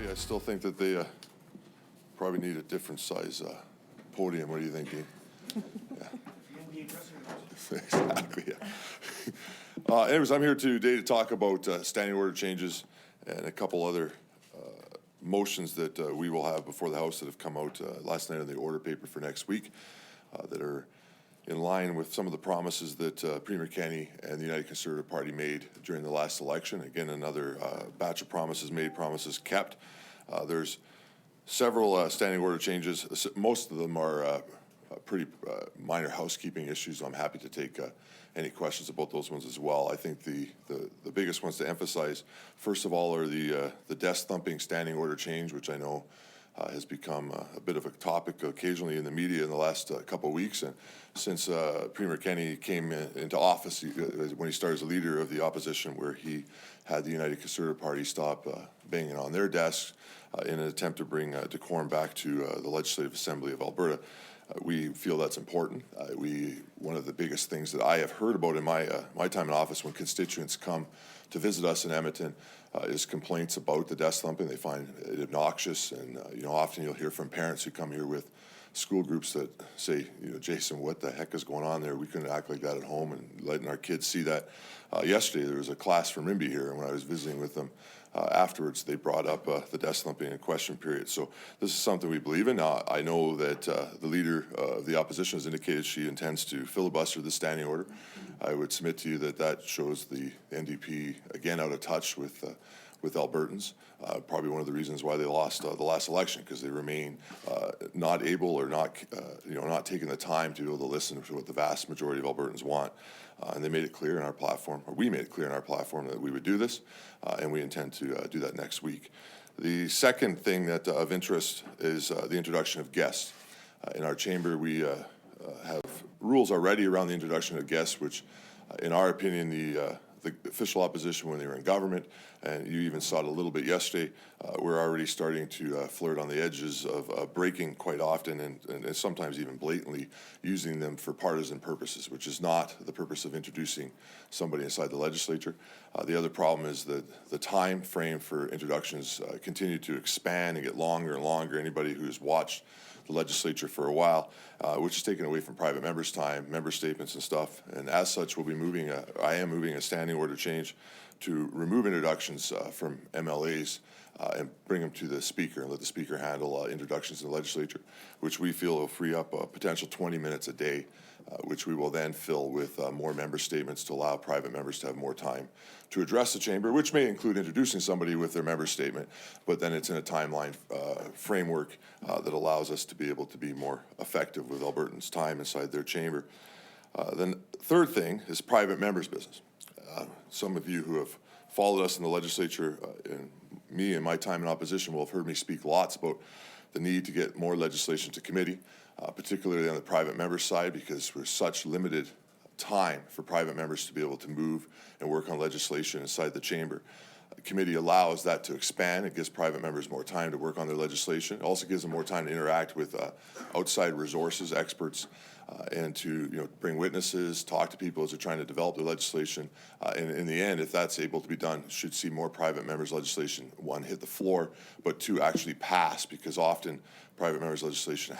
I still think that they probably need a different size podium. What do you think, Dean? Yeah. Exactly, yeah. Anyways, I'm here today to talk about standing order changes and a couple other motions that we will have before the House that have come out last night on the order paper for next week that are in line with some of the promises that Premier Kenney and the United Conservative Party made during the last election. Again, another batch of promises made, promises kept. There's several standing order changes. Most of them are pretty minor housekeeping issues. I'm happy to take any questions about those ones as well. I think the biggest ones to emphasize, first of all, are the desk thumping standing order change, which I know has become a bit of a topic occasionally in the media in the last couple of weeks. And since Premier Kenney came into office, when he started as a leader of the opposition, where he had the United Conservative Party stop banging on their desks in an attempt to bring Decorum back to the Legislative Assembly of Alberta, we feel that's important. One of the biggest things that I have heard about in my time in office when constituents come to visit us in Edmonton is complaints about the desk thumping. They find it obnoxious, and often you'll hear from parents who come here with school groups that say, Jason, what the heck is going on there? We couldn't act like that at home, and letting our kids see that. Yesterday there was a class from Rimby here, and when I was visiting with them afterwards, they brought up the desk thumping in question period. So this is something we believe in. I know that the leader of the opposition has indicated she intends to filibuster the standing order. I would submit to you that that shows the NDP again out of touch with Albertans. Probably one of the reasons why they lost the last election, because they remain not able or not taking the time to be able to listen to what the vast majority of Albertans want. And they made it clear in our platform, or we made it clear in our platform, that we would do this, and we intend to do that next week. The second thing that of interest is the introduction of guests. In our chamber, we have rules already around the introduction of guests, which, in our opinion, the official opposition when they were in government, and you even saw it a little bit yesterday, we're already starting to flirt on the edges of breaking quite often and sometimes even blatantly using them for partisan purposes, which is not the purpose of introducing somebody inside the legislature. The other problem is that the time frame for introductions continue to expand and get longer and longer. Anybody who's watched the legislature for a while, which is taken away from private members' time, member statements and stuff. And as such, we'll be I am moving a standing order change to remove introductions from MLAs and bring them to the Speaker and let the Speaker handle introductions in the legislature, which we feel will free up a potential 20 minutes a day, which we will then fill with more member statements to allow private members to have more time to address the chamber, which may include introducing somebody with their member statement, but then it's in a timeline framework that allows us to be able to be more effective with Albertans' time inside their chamber. Then third thing is private members' business. Some of you who have followed us in the legislature, and me in my time in opposition, will have heard me speak lots about the need to get more legislation to committee, particularly on the private member side, because there's such limited time for private members to be able to move and work on legislation inside the chamber. The committee allows that to expand. It gives private members more time to work on their legislation. It also gives them more time to interact with outside resources, experts, and to bring witnesses, talk to people as they're trying to develop their legislation. And in the end, if that's able to be done, should see more private members' legislation, one, hit the floor, but two, actually pass, because often private members' legislation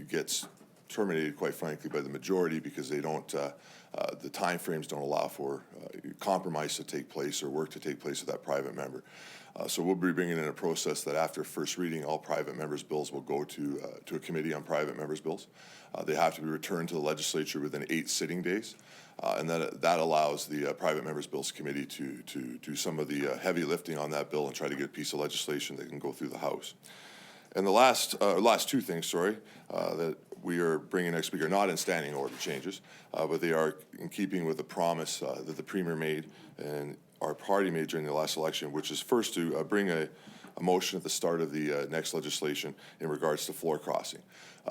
gets terminated, quite frankly, by the majority because they don't, the time frames don't allow for compromise to take place or work to take place with that private member. So we'll be bringing in a process that after first reading, all private members' bills will go to a committee on private members' bills. They have to be returned to the legislature within 8 sitting days, and that allows the private members' bills committee to do some of the heavy lifting on that bill and try to get a piece of legislation that can go through the House. And the last two things, that we are bringing next week are not in standing order changes, but they are in keeping with the promise that the Premier made and our party made during the last election, which is first to bring a motion at the start of the next legislation in regards to floor crossing.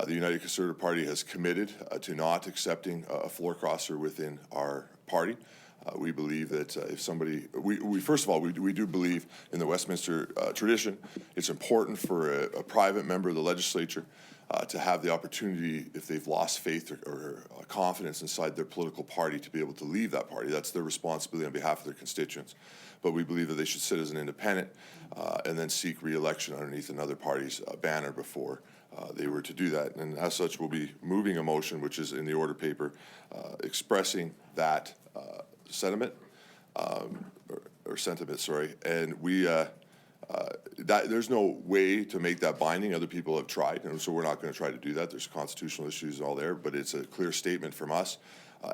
The United Conservative Party has committed to not accepting a floor crosser within our party. We believe that if somebody, first of all, we do believe in the Westminster tradition. It's important for a private member of the legislature to have the opportunity, if they've lost faith or confidence inside their political party, to be able to leave that party. That's their responsibility on behalf of their constituents. But we believe that they should sit as an independent and then seek re-election underneath another party's banner before they were to do that. And as such, we'll be moving a motion, which is in the order paper, expressing that sentiment, or sentiment, sorry. And we, there's no way to make that binding. Other people have tried, and so we're not going to try to do that. There's constitutional issues all there, but it's a clear statement from us,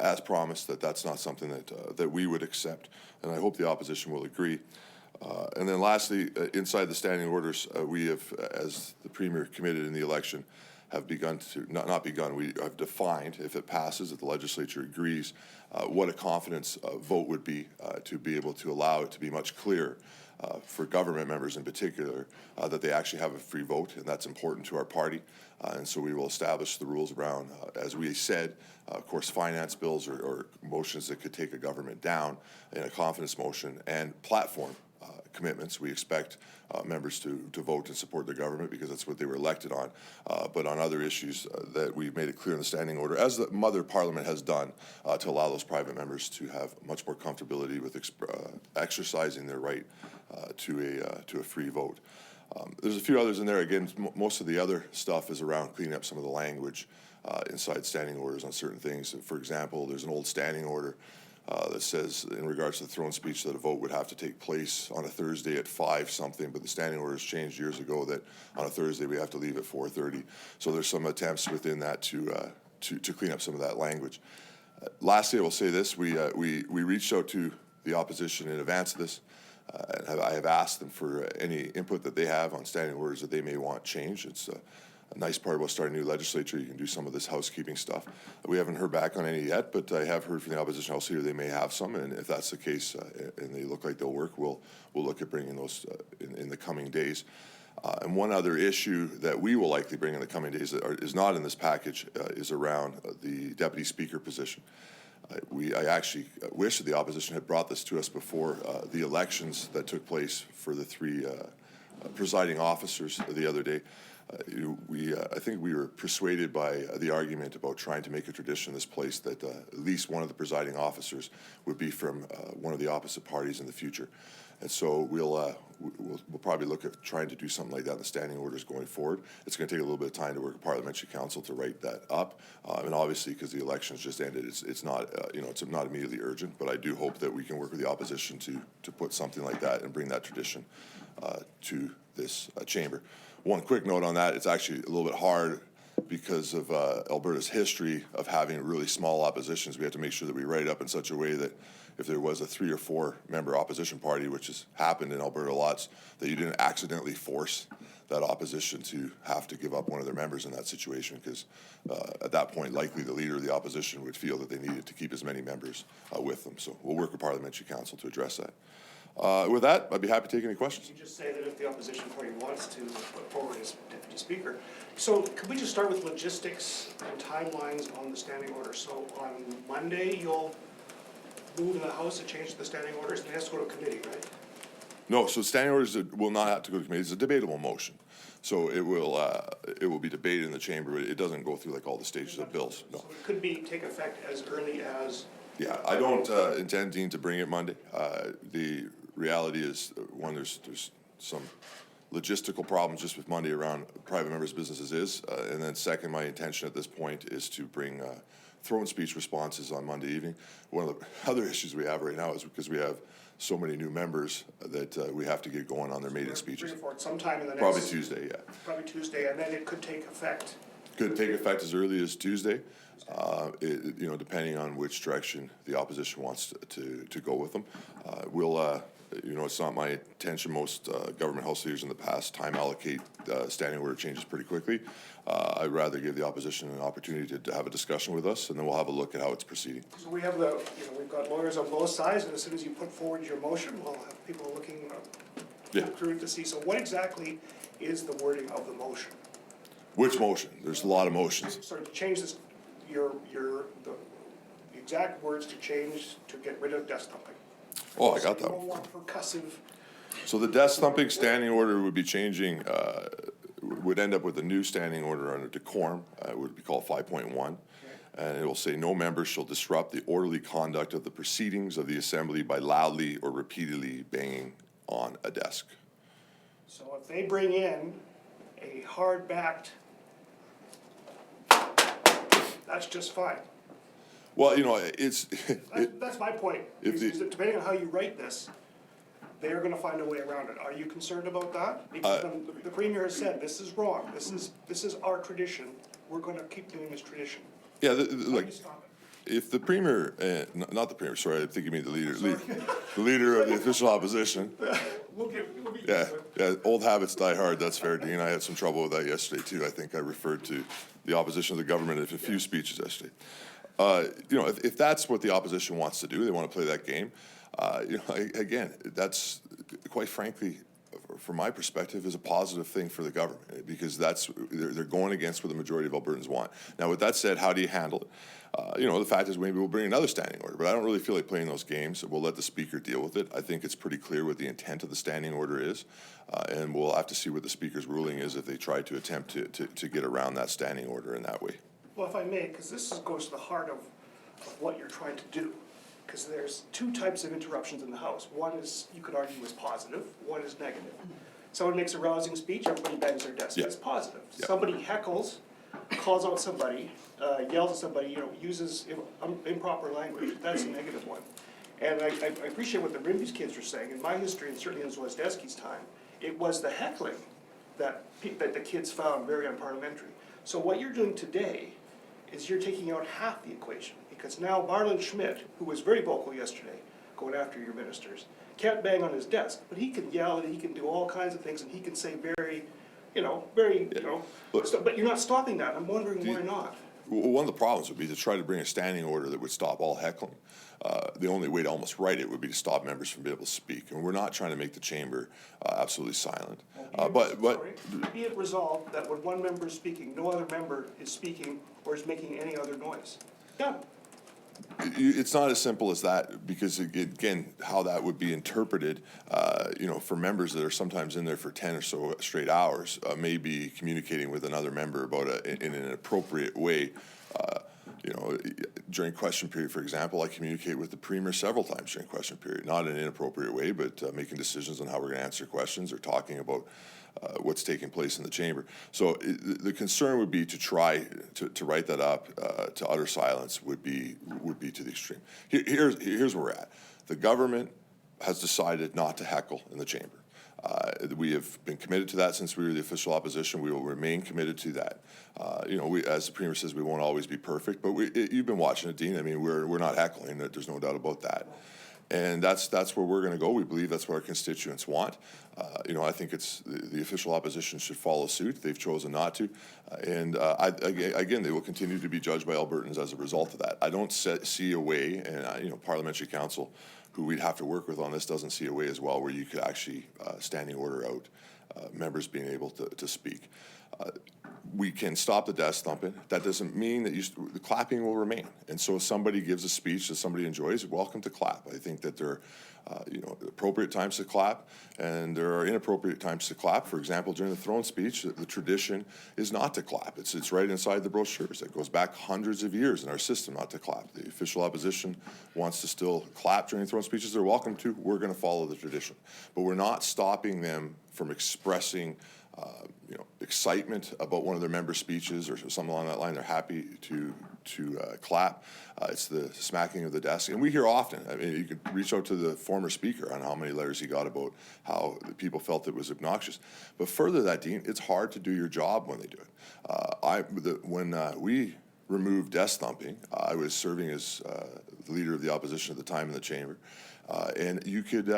as promised, that that's not something that we would accept, and I hope the opposition will agree. And then lastly, inside the standing orders, we have, as the Premier committed in the election, have begun to, not begun, we have defined, if it passes, if the legislature agrees, what a confidence vote would be to be able to allow it to be much clearer for government members in particular, that they actually have a free vote, and that's important to our party. And so we will establish the rules around, as we said, of course, finance bills or motions that could take a government down in a confidence motion, and platform commitments. We expect members to vote and support their government because that's what they were elected on. But on other issues that we've made it clear in the standing order, as the Mother Parliament has done, to allow those private members to have much more comfortability with exercising their right to a free vote. There's a few others in there. Again, most of the other stuff is around cleaning up some of the language inside standing orders on certain things. For example, there's an old standing order that says, in regards to the throne speech, that a vote would have to take place on a Thursday at 5 something, but the standing orders changed years ago that on a Thursday we have to leave at 4:30. So there's some attempts within that to clean up some of that language. Lastly, I will say this: we reached out to the opposition in advance of this. I have asked them for any input that they have on standing orders that they may want changed. It's a nice part about starting a new legislature. You can do some of this housekeeping stuff. We haven't heard back on any yet, but I have heard from the opposition house leader they may have some, and if that's the case and they look like they'll work, we'll look at bringing those in the coming days. And one other issue that we will likely bring in the coming days that is not in this package is around the deputy speaker position. I actually wish that the opposition had brought this to us before the elections that took place for the 3 presiding officers the other day. I think we were persuaded by the argument about trying to make a tradition in this place that at least one of the presiding officers would be from one of the opposite parties in the future. And so we'll probably look at trying to do something like that in the standing orders going forward. It's going to take a little bit of time to work with parliamentary council to write that up. And obviously, because the elections just ended, it's not it's not immediately urgent. But I do hope that we can work with the opposition to put something like that and bring that tradition to this chamber. One quick note on that: it's actually a little bit hard because of Alberta's history of having really small oppositions. We have to make sure that we write it up in such a way that if there was a 3 or 4 member opposition party, which has happened in Alberta lots, that you didn't accidentally force that opposition to have to give up one of their members in that situation, because at that point, likely the leader of the opposition would feel that they needed to keep as many members with them. So we'll work with parliamentary council to address that. With that, I'd be happy to take any questions. You just say that if the opposition party wants to put forward as deputy speaker. So could we just start with logistics and timelines on the standing order? So on Monday, you'll move in the House to change the standing orders, and it has to go to committee, right? No, so standing orders will not have to go to committee. It's a debatable motion. So it will be debated in the chamber, but it doesn't go through like all the stages of bills. No. So it could take effect as early as... Yeah, I don't intend, Dean, to bring it Monday. The reality is, one, there's some logistical problems just with Monday around private members' businesses and then second, my intention at this point is to bring throne speech responses on Monday evening. One of the other issues we have right now is because we have so many new members that we have to get going on their maiden speeches. Sometime in the next... Probably Tuesday, yeah. Probably Tuesday, and then it could take effect... Could take effect as early as Tuesday. Depending on which direction the opposition wants to go with them. It's not my intention. Most government house leaders in the past time allocate standing order changes pretty quickly. I'd rather give the opposition an opportunity to have a discussion with us, and then we'll have a look at how it's proceeding. So we have we've got lawyers on both sides, and as soon as you put forward your motion, we'll have people looking through it to see. So what exactly is the wording of the motion? Which motion? There's a lot of motions. Sort of change this. The exact words to change to get rid of desk thumping. Oh, I got that No one. more percussive. So the desk thumping standing order would be changing, would end up with a new standing order under Decorum. It would be called 5.1. And it will say, no member shall disrupt the orderly conduct of the proceedings of the assembly by loudly or repeatedly banging on a desk. So if they bring in a hard-backed, that's just fine. Well, you know, it's, That's my point, If is that depending on how you write this, they're gonna find a way around it. Are you concerned about that? Because the Premier has said, this is wrong, this is our tradition, we're gonna keep doing this tradition. yeah, How do like, you stop it? if the Premier, not the Premier, sorry, I think you mean the leader, the leader of the official opposition. We'll get Yeah, used to it. yeah, old habits die hard, that's fair, Dean. I had some trouble with that yesterday too. I think I referred to the opposition of the government in a few speeches yesterday. You know, if that's what the opposition wants to do, they want to play that game, you know, again, that's, quite frankly, from my perspective, is a positive thing for the government, because they're going against what the majority of Albertans want. Now, with that said, how do you handle it? You know, the fact is maybe we'll bring another standing order, but I don't really feel like playing those games. We'll let the Speaker deal with it. I think it's pretty clear what the intent of the standing order is, and we'll have to see what the Speaker's ruling is if they try to attempt to get around that standing order in that way. Well, if I may, because goes to the heart of what you're trying to do. Because there's two types of interruptions in the House. One is, you could argue, is positive, one is negative. Someone makes a rousing speech, everybody bangs their desk, Yeah. it's positive. Yeah. Somebody heckles, calls out somebody, yells at somebody, you know, uses improper language, that's a negative one. And I appreciate what the Rimby's kids are saying. In my history, and certainly in Zwozdesky's time, it was the heckling that the kids found very unparliamentary. So what you're doing today is you're taking out half the equation, because now Marlon Schmidt, who was very vocal yesterday, going after your ministers, can't bang on his desk, but he can yell and he can do all kinds of things, and he can say very, Look, but you're not stopping that. I'm wondering why not. one of the problems would be to try to bring a standing order that would stop all heckling. The only way to almost write it would be to stop members from being able to speak, and we're not trying to make the chamber absolutely silent. Be it resolved that when one member is speaking, no other member is speaking or is making any other noise. Done. It's not as simple as that, because again, how that would be interpreted, you know, for members that are sometimes in there for 10 or so straight hours, may be communicating with another member about it in an appropriate way. You know, during question period, for example, I communicate with the Premier several times during question period, not in an inappropriate way, but making decisions on how we're going to answer questions or talking about what's taking place in the chamber. So the concern would be to try to write that up to utter silence would be to the extreme. Here's where we're at. The government has decided not to heckle in the chamber. We have been committed to that since we were the official opposition. We will remain committed to that. You know, as the Premier says, we won't always be perfect, but you've been watching it, Dean. I mean, we're not heckling. There's no doubt about that. And that's where we're going to go. We believe that's what our constituents want. You know, I think it's the official opposition should follow suit. They've chosen not to, and again, they will continue to be judged by Albertans as a result of that. I don't see a way, and you know, Parliamentary Council, who we'd have to work with on this, doesn't see a way as well where you could actually standing order out members being able to speak. We can stop the desk thumping. That doesn't mean that the clapping will remain. And so if somebody gives a speech that somebody enjoys, welcome to clap. I think that there are, you know, appropriate times to clap, and there are inappropriate times to clap. For example, during the throne speech, the tradition is not to clap. It's right inside the brochures. It goes back hundreds of years in our system not to clap. The official opposition wants to still clap during throne speeches. They're welcome to. We're going to follow the tradition. But we're not stopping them from expressing you know, excitement about one of their member speeches or something along that line. They're happy to clap. It's the smacking of the desk. And we hear often, I mean, you could reach out to the former speaker on how many letters he got about how people felt it was obnoxious. But further that, Dean, it's hard to do your job when they do it. When we removed desk thumping, I was serving as the leader of the opposition at the time in the chamber. And you could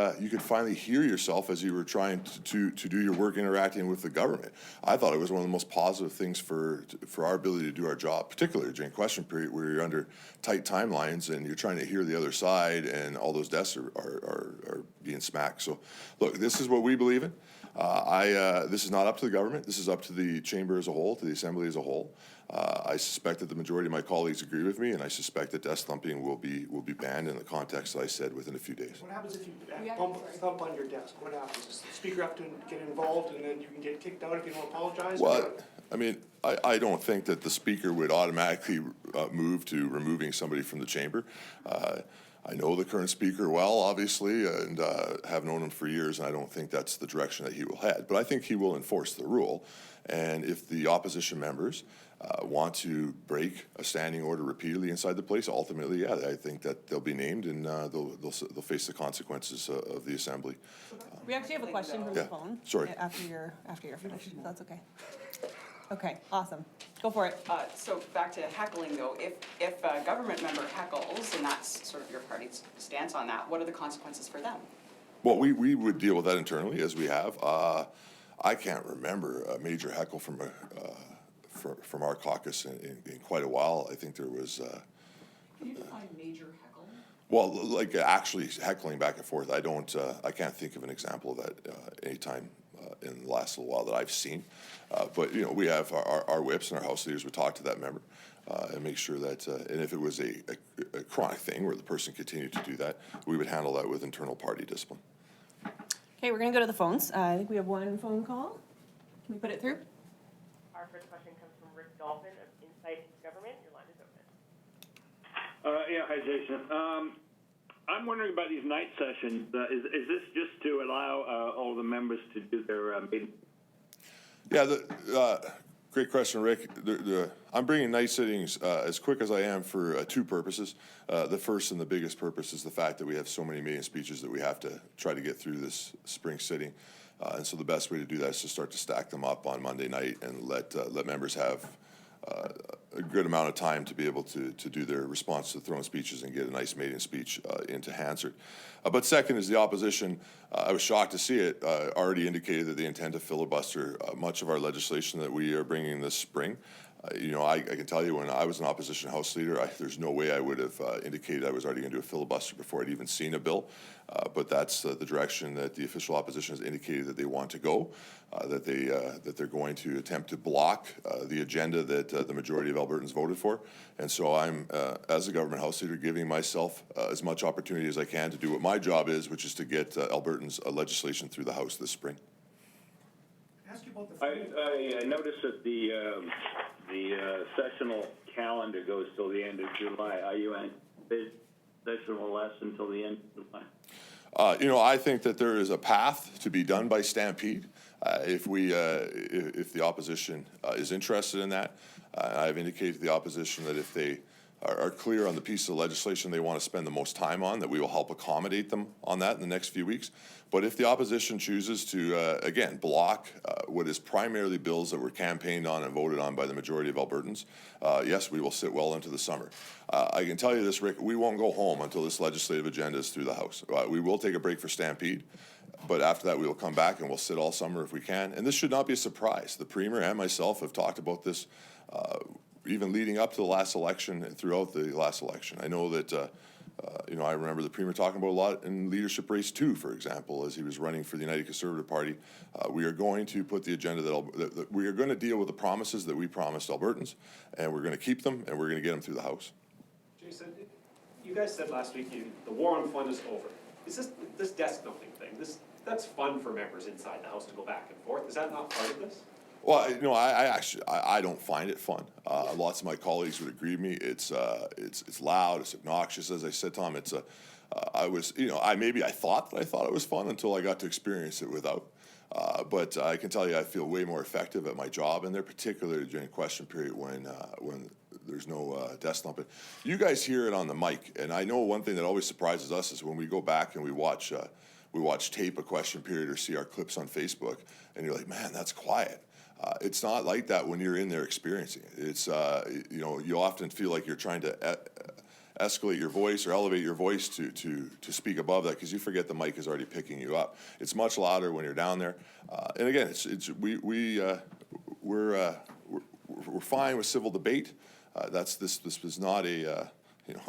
finally hear yourself as you were trying to do your work interacting with the government. I thought it was one of the most positive things for our ability to do our job, particularly during question period where you're under tight timelines and you're trying to hear the other side and all those desks are being smacked. So look, this is what we believe in. This is not up to the government. This is up to the chamber as a whole, to the assembly as a whole. I suspect that the majority of my colleagues agree with me, and I suspect that desk thumping will be banned in the context that I said within a few days. What happens if you thump on your desk? What happens? Does the speaker have to get involved and then you can get kicked out if you don't apologize? Well, I mean, I don't think that the speaker would automatically move to removing somebody from the chamber. I know the current speaker well, obviously, and have known him for years, and I don't think that's the direction that he will head. But I think he will enforce the rule, and if the opposition members want to break a standing order repeatedly inside the place, ultimately, yeah, I think that they'll be named and they'll face the consequences of the assembly. We actually have a question from the phone. Sorry. After you're finished, if that's okay. Okay, awesome. Go for it. So back to heckling though, if a government member heckles, and that's sort of your party's stance on that, what are the consequences for them? Well, we would deal with that internally, as we have. I can't remember a major heckle from our caucus in quite a while. I think there was. Can you define major heckle? Well, like actually heckling back and forth. I can't think of an example of that anytime in the last little while that I've seen. But, you know, we have our whips and our house leaders would talk to that member and make sure that, and if it was a chronic thing where the person continued to do that, we would handle that with internal party discipline. Okay, we're gonna go to the phones. I think we have one phone call. Can we put it through? Our first question comes from Rick Dolphin of Insight Government. Your line is open. Yeah, hi, Jason. I'm wondering about these night sessions. Is this just to allow all the members to do their meeting? Yeah, great question, Rick. I'm bringing night sittings as quick as I am for two purposes. The first and the biggest purpose is the fact that we have so many maiden speeches that we have to try to get through this spring sitting. And so the best way to do that is to start to stack them up on Monday night and let members have a good amount of time to be able to do their response to the throne speeches and get a nice maiden speech into Hansard. But second is the opposition. I was shocked to see it already indicated that they intend to filibuster much of our legislation that we are bringing this spring. You know, I can tell you when I was an opposition House leader, there's no way I would have indicated I was already going to do a filibuster before I'd even seen a bill. But that's the direction that the official opposition has indicated that they want to go, that they're going to attempt to block the agenda that the majority of Albertans voted for. And so I'm, as a government House leader, giving myself as much opportunity as I can to do what my job is, which is to get Albertans legislation through the House this spring. Ask you about the I noticed that the sessional calendar goes till the end of July. Are you anticipating session will last until the end of July? You know, I think that there is a path to be done by Stampede. If the opposition is interested in that, I've indicated to the opposition that if they are clear on the piece of legislation they want to spend the most time on, that we will help accommodate them on that in the next few weeks. But if the opposition chooses to, again, block what is primarily bills that were campaigned on and voted on by the majority of Albertans, yes, we will sit well into the summer. I can tell you this, Rick, we won't go home until this legislative agenda is through the House. We will take a break for Stampede, but after that we will come back and we'll sit all summer if we can. And this should not be a surprise. The Premier and myself have talked about this even leading up to the last election and throughout the last election. I know that, you know, I remember the Premier talking about a lot in leadership race 2, for example, as he was running for the United Conservative Party. We are going to put the agenda that we are going to deal with the promises that we promised Albertans, and we're going to keep them, and we're going to get them through the House. Jason, you guys said last week the war on fun is over. Is this desk thumping thing, that's fun for members inside the House to go back and forth. Is that not part of this? Well, you know, I don't find it fun. Lots of my colleagues would agree with me. It's loud, it's obnoxious. As I said, Tom, I thought it was fun until I got to experience it without. But I can tell you, I feel way more effective at my job, and they're particularly during question period when there's no desk thumping. You guys hear it on the mic, and I know one thing that always surprises us is when we go back and we watch tape a question period or see our clips on Facebook, and you're like, man, that's quiet. It's not like that when you're in there experiencing it. It's, you know, you often feel like you're trying to escalate your voice or elevate your voice to speak above that because you forget the mic is already picking you up. It's much louder when you're down there. And again, we're fine with civil debate. This was not a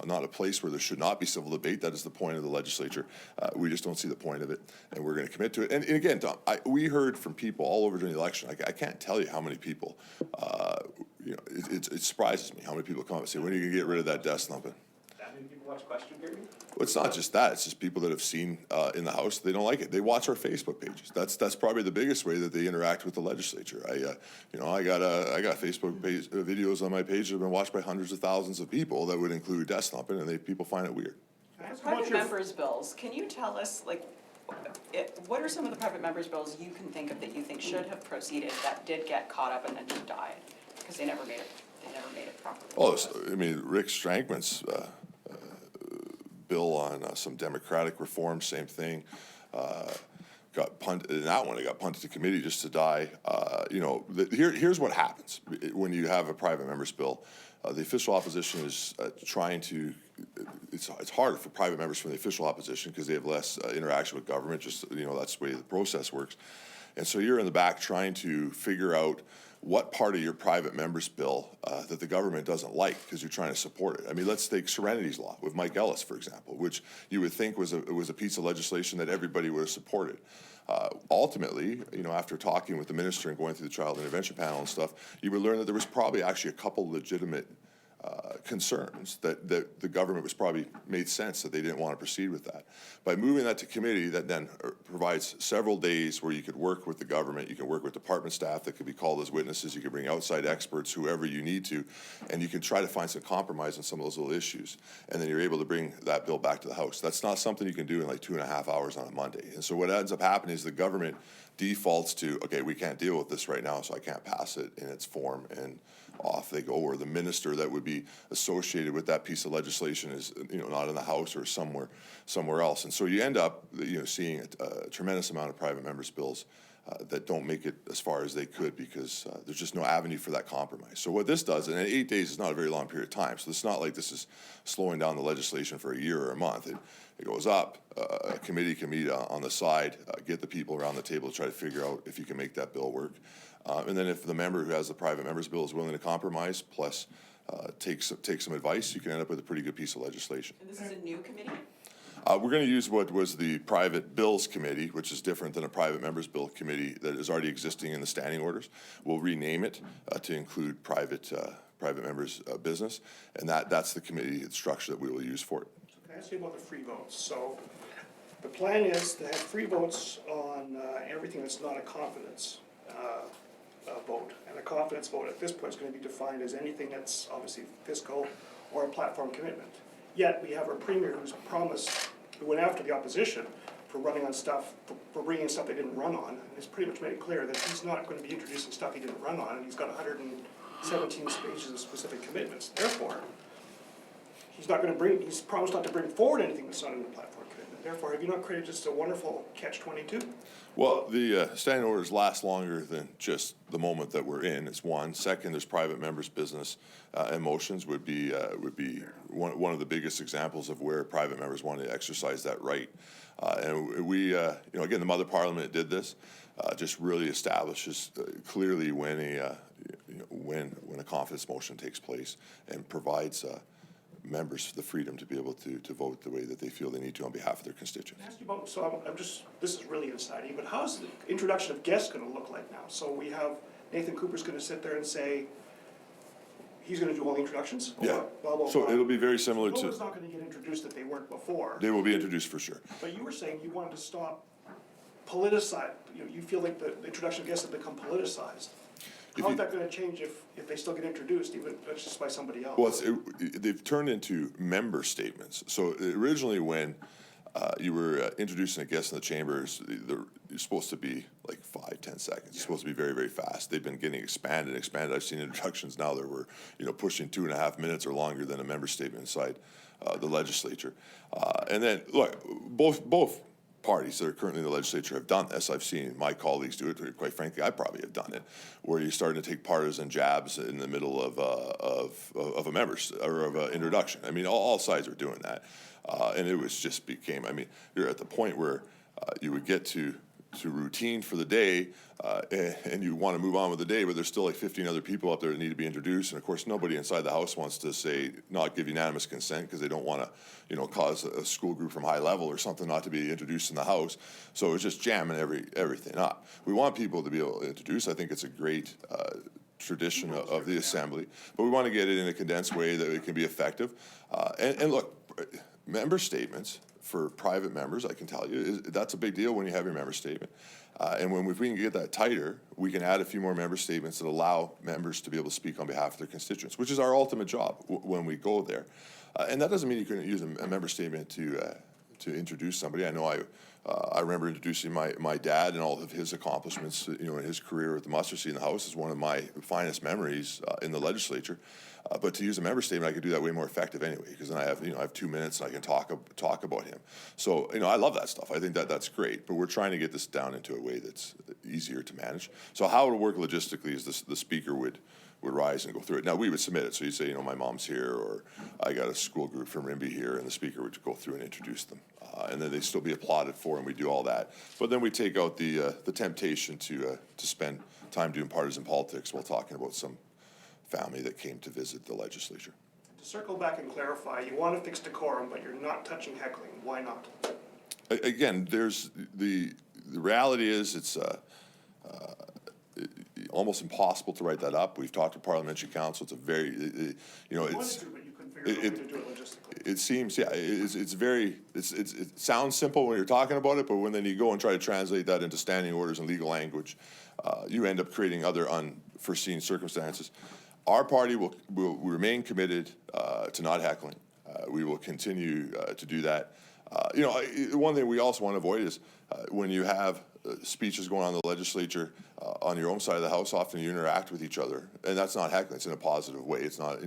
not a place where there should not be civil debate. That is the point of the legislature. We just don't see the point of it, and we're going to commit to it. And again, Tom, we heard from people all over during the election. I can't tell you how many people, it surprises me how many people come up and say, when are you going to get rid of that desk thumping? That many people watch question period? Well, it's not just that. It's just people that have seen in the House, they don't like it. They watch our Facebook pages. That's probably the biggest way that they interact with the legislature. I got Facebook videos on my page that have been watched by hundreds of thousands of people that would include desk thumping, and people find it weird. Private members' bills, can you tell us, what are some of the private members' bills you can think of that you think should have proceeded that did get caught up and then just died? Because they never made it properly. Oh, Rick Strankman's bill on some democratic reform, same thing. Got punted, and that one, it got punted to committee just to die. Here's what happens when you have a private member's bill. The official opposition is trying to, it's harder for private members from the official opposition because they have less interaction with government, just, that's the way the process works. And so you're in the back trying to figure out what part of your private member's bill that the government doesn't like because you're trying to support it. Let's take Serenity's Law with Mike Ellis, for example, which you would think was a piece of legislation that everybody would have supported. Ultimately, after talking with the minister and going through the child intervention panel and stuff, you would learn that there was probably actually a couple legitimate concerns that the government was probably made sense that they didn't want to proceed with that. By moving that to committee, that then provides several days where you could work with the government, you can work with department staff that could be called as witnesses, you can bring outside experts, whoever you need to, and you can try to find some compromise on some of those little issues. And then you're able to bring that bill back to the House. That's not something you can do in 2.5 hours on a Monday. And so what ends up happening is the government defaults to, okay, we can't deal with this right now, so I can't pass it in its form, and off they go. Or the minister that would be associated with that piece of legislation is, not in the House or somewhere else. And so you end up, seeing a tremendous amount of private members' bills that don't make it as far as they could because there's just no avenue for that compromise. So what this does, and 8 days is not a very long period of time, so it's not like this is slowing down the legislation for a year or a month. It goes up, a committee can meet on the side, get the people around the table to try to figure out if you can make that bill work. And then if the member who has the private member's bill is willing to compromise, plus take some advice, you can end up with a pretty good piece of legislation. And this is a new committee? We're going to use what was the Private Bills Committee, which is different than a Private Members Bill Committee that is already existing in the standing orders. We'll rename it to include private members' business, and that's the committee structure that we will use for it. Can I ask you about the free votes? So the plan is to have free votes on everything that's not a confidence vote. And a confidence vote at this point is going to be defined as anything that's obviously fiscal or a platform commitment. Yet we have our premier who's promised, who went after the opposition for running on stuff, for bringing stuff they didn't run on, and he's pretty much made it clear that he's not going to be introducing stuff he didn't run on, and he's got 117 pages of specific commitments. Therefore, he's promised not to bring forward anything that's not in the platform commitment. Therefore, have you not created just a wonderful catch-22? Well, the standing orders last longer than just the moment that we're in, is one. Second, there's private members' business and motions would be one of the biggest examples of where private members want to exercise that right. And we, again, the Mother Parliament did this, just really establishes clearly when a confidence motion takes place and provides members the freedom to be able to vote the way that they feel they need to on behalf of their constituents. Ask you about, so this is really exciting, but how's the introduction of guests going to look like now? So we have Nathan Cooper's going to sit there and say, he's going to do all the introductions? Yeah, blah, blah, so blah. It'll be very similar No to... one's not going to get introduced that they weren't before. They will be introduced for sure. But you were saying you wanted to stop politicized, you feel like the introduction of guests have become politicized. How is that going to change if they still get introduced, even if it's just by somebody else? Well, they've turned into member statements. So originally when you were introducing a guest in the chambers, you're supposed to be like 5-10 seconds. It's supposed to be very, very fast. They've been getting expanded. I've seen introductions now that were, pushing 2.5 minutes or longer than a member statement inside the legislature. And then, look, both parties that are currently in the legislature have done this. I've seen my colleagues do it. Quite frankly, I probably have done it, where you're starting to take partisan jabs in the middle of a member's or of an introduction. I mean, all sides are doing that, and it was just became. I mean, you're at the point where you would get to to routine for the day, and you want to move on with the day, but there's still like 15 other people up there that need to be introduced. And of course, nobody inside the House wants to say, not give unanimous consent because they don't want to, cause a school group from high level or something not to be introduced in the House. So it's just jamming everything up. We want people to be able to introduce. I think it's a great tradition of the Assembly, but we want to get it in a condensed way that it can be effective. And look, member statements for private members, I can tell you, that's a big deal when you have your member statement. And if we can get that tighter, we can add a few more member statements that allow members to be able to speak on behalf of their constituents, which is our ultimate job when we go there. And that doesn't mean you couldn't use a member statement to introduce somebody. I know I remember introducing my dad and all of his accomplishments, in his career at the mustard seat in the House is one of my finest memories in the legislature. But to use a member statement, I could do that way more effective anyway, because then I have 2 minutes and I can talk about him. So I love that stuff. I think that's great. But we're trying to get this down into a way that's easier to manage. So how it would work logistically is the speaker would rise and go through it. Now we would submit it. So you'd say, my mom's here, or I got a school group from Rimbey here, and the speaker would go through and introduce them. And then they'd still be applauded for, and we do all that. But then we take out the temptation to spend time doing partisan politics while talking about some family that came to visit the legislature. To circle back and clarify, you want to fix decorum, but you're not touching heckling. Why not? Again, there's the reality is it's almost impossible to write that up. We've talked to parliamentary council. It's a very, it's. You wanted to, but you couldn't figure out a way to do it logistically. It seems, yeah, it sounds simple when you're talking about it, but when then you go and try to translate that into standing orders and legal language, you end up creating other unforeseen circumstances. Our party will remain committed to not heckling. We will continue to do that. One thing we also want to avoid is when you have speeches going on in the legislature on your own side of the House, often you interact with each other, and that's not heckling. It's in a positive way. It's not,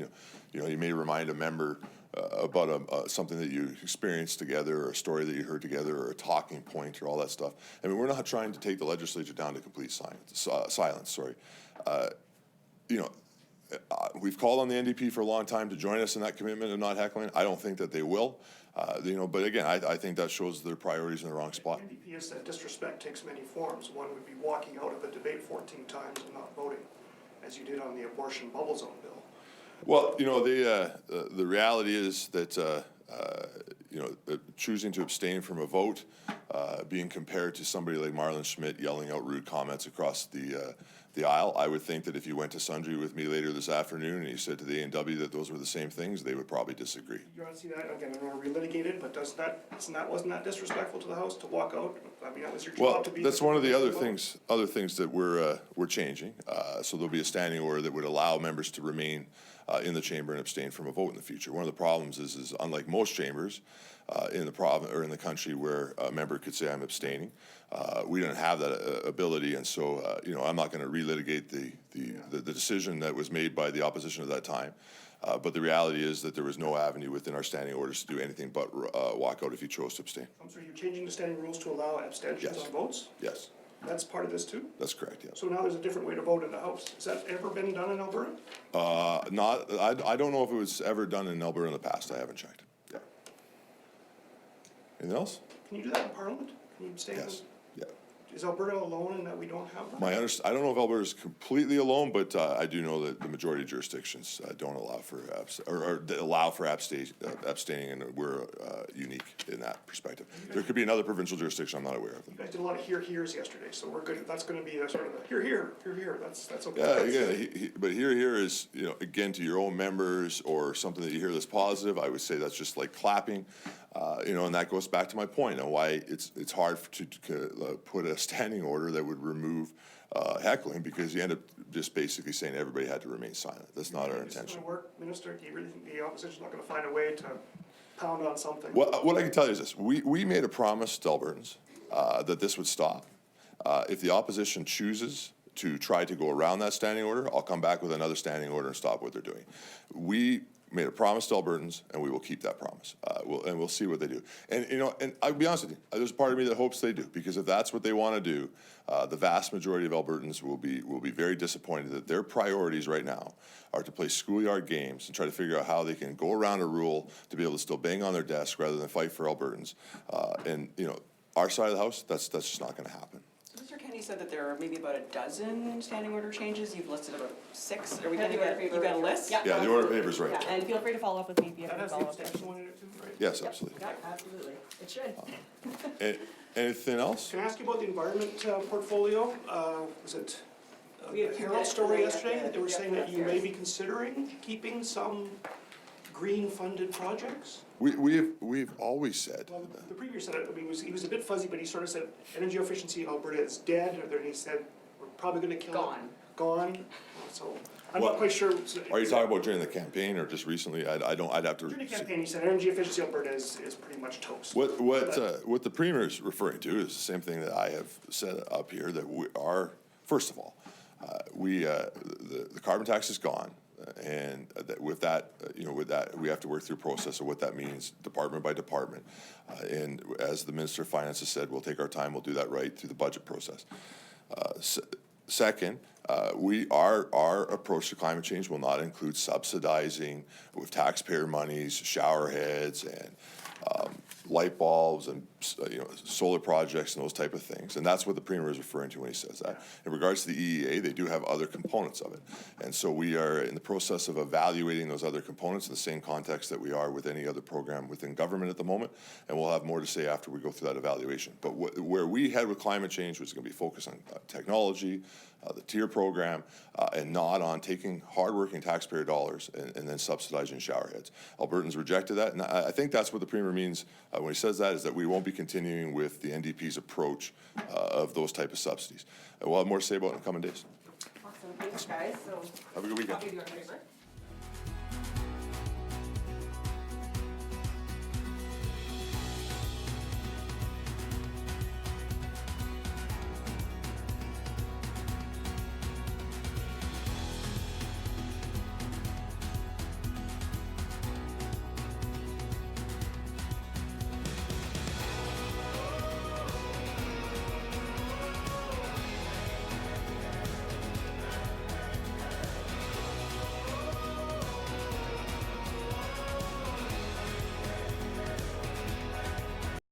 you may remind a member about something that you experienced together, or a story that you heard together, or a talking point, or all that stuff. I mean, we're not trying to take the legislature down to complete silence. We've called on the NDP for a long time to join us in that commitment of not heckling. I don't think that they will. But again, I think that shows their priorities in the wrong spot. The NDP has said disrespect takes many forms. One would be walking out of a debate 14 times and not voting, as you did on the abortion bubble zone bill. Well, the reality is that choosing to abstain from a vote, being compared to somebody like Marlon Schmidt yelling out rude comments across the aisle, I would think that if you went to Sundry with me later this afternoon and you said to the A&W that those were the same things, they would probably disagree. You want to see that again? I don't want to relitigate it, but wasn't that disrespectful to the House to walk out? I mean, that was your job to be. Well, that's one of the other things that we're changing. So there'll be a standing order that would allow members to remain in the chamber and abstain from a vote in the future. One of the problems is unlike most chambers in the province or in the country where a member could say I'm abstaining, we don't have that ability, and so I'm not going to relitigate the decision that was made by the opposition at that time. But the reality is that there was no avenue within our standing orders to do anything but walk out if you chose to abstain. I'm sorry, you're changing the standing rules to allow abstentions on votes? Yes. That's part of this too? That's correct, yes. So now there's a different way to vote in the House. Has that ever been done in Alberta? I don't know if it was ever done in Alberta in the past. I haven't checked. Yeah. Anything else? Can you do that in Parliament? Can you abstain? Yes. Yeah. Is Alberta alone in that we don't have that? I don't know if Alberta is completely alone, but I do know that the majority of jurisdictions don't allow for abstaining, and we're unique in that perspective. There could be another provincial jurisdiction I'm not aware of. You guys did a lot of hears yesterday, so we're good. That's going to be a sort of a hear. That's okay. Yeah, again, but here is again to your own members or something that you hear that's positive. I would say that's just like clapping. And that goes back to my point on why it's hard to put a standing order that would remove heckling, because you end up just basically saying everybody had to remain silent. That's not our intention. Is this going to work, Minister? Do you really think the opposition's not going to find a way to pound on something? What I can tell you is this. We made a promise to Albertans that this would stop. If the opposition chooses to try to go around that standing order, I'll come back with another standing order and stop what they're doing. We made a promise to Albertans, and we will keep that promise. We'll see what they do. And I'll be honest with you, there's a part of me that hopes they do, because if that's what they want to do, the vast majority of Albertans will be very disappointed that their priorities right now are to play schoolyard games and try to figure out how they can go around a rule to be able to still bang on their desk rather than fight for Albertans. Our side of the House, that's just not going to happen. you said that there are maybe about a dozen standing order changes. You've listed about 6. Are we Yeah, gonna the order get, paper you got a right list? here. Yeah, the order of paper's right. Yeah, and feel free to follow up with me if you have That any has the follow-up abstention questions. one in it too, right? Yes, absolutely. Yeah, absolutely. It should. Anything else? Can I ask you about the environment portfolio? Was it We have the 2 Herald minutes story today, yesterday that they were yeah, saying that you may upstairs. be considering keeping some green-funded projects? We've always said, Well, the premier said, I mean, he was a bit fuzzy, but he sort of said, energy efficiency in Alberta is dead, or then he said, we're probably gonna kill it. Gone. Gone, so, I'm What- not quite sure. are you talking about during the campaign or just recently? I'd have to. During the campaign, he said energy efficiency in Alberta is pretty much toast. What the premier is referring to is the same thing that I have said up here, that we are, first of all, the carbon tax is gone. And with that, we have to work through a process of what that means, department by department. And as the Minister of Finance has said, we'll take our time, we'll do that right through the budget process. Second, our approach to climate change will not include subsidizing with taxpayer monies, shower heads and light bulbs and solar projects and those type of things. And that's what the premier is referring to when he says that. In regards to the EEA, they do have other components of it. And so we are in the process of evaluating those other components in the same context that we are with any other program within government at the moment. And we'll have more to say after we go through that evaluation. But where we head with climate change was going to be focused on technology, the tier program, and not on taking hardworking taxpayer dollars and then subsidizing shower heads. Albertans rejected that, and I think that's what the premier means when he says that, is that we won't be continuing with the NDP's approach of those type of subsidies. And we'll have more to say about it in the coming days. Awesome, thanks guys, so. Have a good weekend. Copy of the order paper.